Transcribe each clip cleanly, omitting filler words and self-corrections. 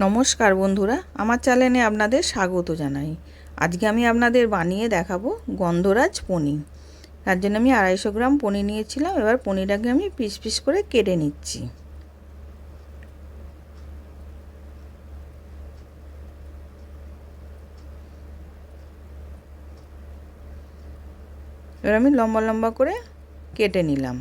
নমস্কার বন্ধুরা, আমার চ্যানেলে আপনাদের স্বাগত জানাই। আজকে আমি আপনাদের বানিয়ে দেখাবো গন্ধরাজ পনির। তার জন্য আমি 250 গ্রাম পনির নিয়েছিলাম। এবার পনিরটাকে আমি পিস পিস করে কেটে নিচ্ছি। এবার আমি লম্বা লম্বা করে কেটে নিলাম।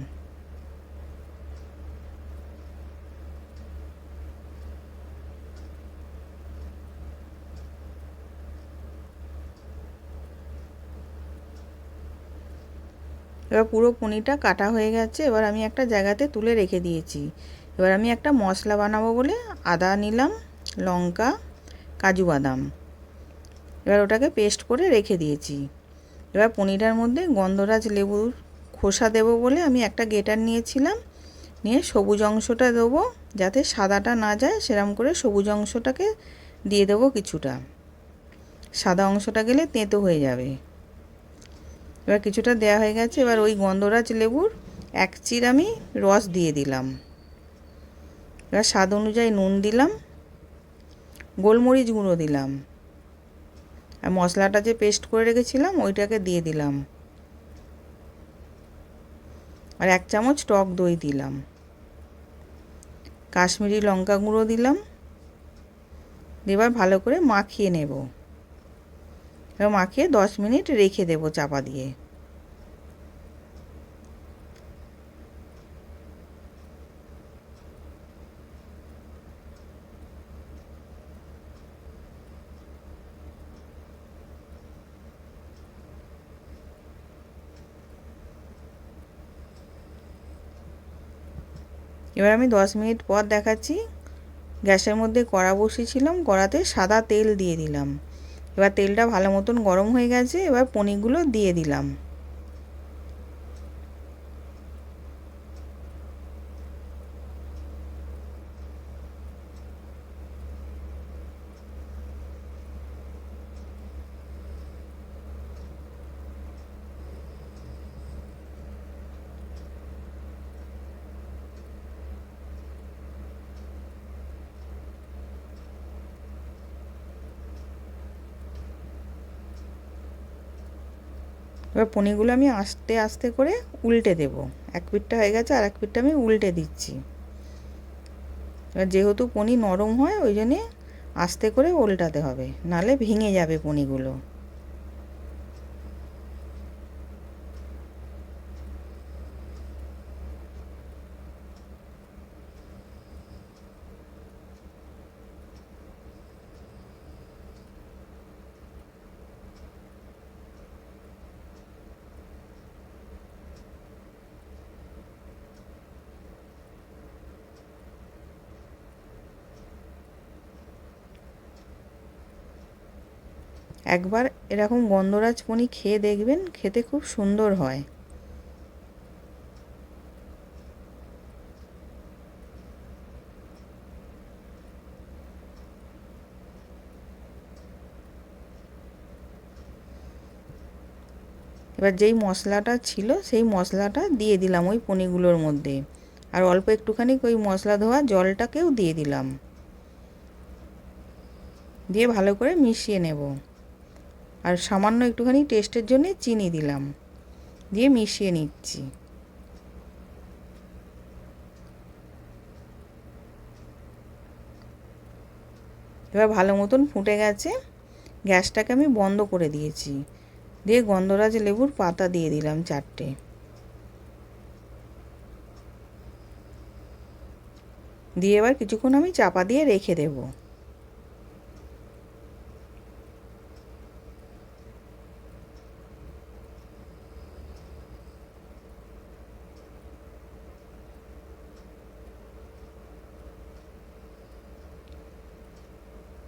এবার পুরো পনিরটা কাটা হয়ে গেছে। এবার আমি একটা জায়গাতে তুলে রেখে দিয়েছি। এবার আমি একটা মশলা বানাবো বলে আদা নিলাম, লঙ্কা, কাজু বাদাম, এবার ওটাকে পেস্ট করে রেখে দিয়েছি। এবার পনিরের মধ্যে গন্ধরাজ লেবুর খোসা দেবো বলে আমি একটা গ্রেটার নিয়েছিলাম, নিয়ে সবুজ অংশটা দেবো, যাতে সাদাটা না যায় সেরকম করে সবুজ অংশটাকে দিয়ে দেবো কিছুটা। সাদা অংশটা গেলে তেঁতো হয়ে যাবে। এবার কিছুটা দেওয়া হয়ে গেছে। এবার ওই গন্ধরাজ লেবুর এক চির আমি রস দিয়ে দিলাম। এবার স্বাদ অনুযায়ী নুন দিলাম, গোলমরিচ গুঁড়ো দিলাম, আর মশলাটা যে পেস্ট করে রেখেছিলাম ওইটাকে দিয়ে দিলাম, আর 1 চামচ টক দই দিলাম, কাশ্মীরি লঙ্কা গুঁড়ো দিলাম। এবার ভালো করে মাখিয়ে নেব। এবার মাখিয়ে 10 মিনিট রেখে দেব চাপা দিয়ে। এবার আমি 10 মিনিট পর দেখাচ্ছি। গ্যাসের মধ্যে কড়া বসিয়েছিলাম, কড়াতে সাদা তেল দিয়ে দিলাম। এবার তেলটা ভালো মতন গরম হয়ে গেছে। এবার পনিরগুলো দিয়ে দিলাম। এবার পনিরগুলো আমি আস্তে আস্তে করে উল্টে দেব। এক পিঠটা হয়ে গেছে, আর এক পিঠটা আমি উল্টে দিচ্ছি। এবার যেহেতু পনির নরম হয় ওই জন্যে আস্তে করে উল্টাতে হবে, নাহলে ভেঙে যাবে পনিরগুলো। একবার এরকম গন্ধরাজ পনির খেয়ে দেখবেন, খেতে খুব সুন্দর হয়। এবার যেই মশলাটা ছিল সেই মশলাটা দিয়ে দিলাম ওই পনিরগুলোর মধ্যে, আর অল্প একটুখানি ওই মশলা ধোয়া জলটাকেও দিয়ে দিলাম। দিয়ে ভালো করে মিশিয়ে নেব, আর সামান্য একটুখানি টেস্টের জন্য চিনি দিলাম, দিয়ে মিশিয়ে নিচ্ছি। এবার ভালো মতন ফুটে গেছে। গ্যাসটাকে আমি বন্ধ করে দিয়েছি। দিয়ে গন্ধরাজ লেবুর পাতা দিয়ে দিলাম 4টে। দিয়ে এবার কিছুক্ষণ আমি চাপা দিয়ে রেখে দেব।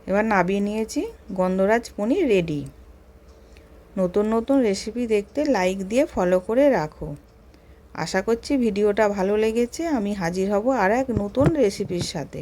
এবার নামিয়ে নিয়েছি, গন্ধরাজ পনির রেডি। নতুন নতুন রেসিপি দেখতে লাইক দিয়ে ফলো করে রাখো। আশা করছি ভিডিওটা ভালো লেগেছে। আমি হাজির হব আর এক নতুন রেসিপির সাথে।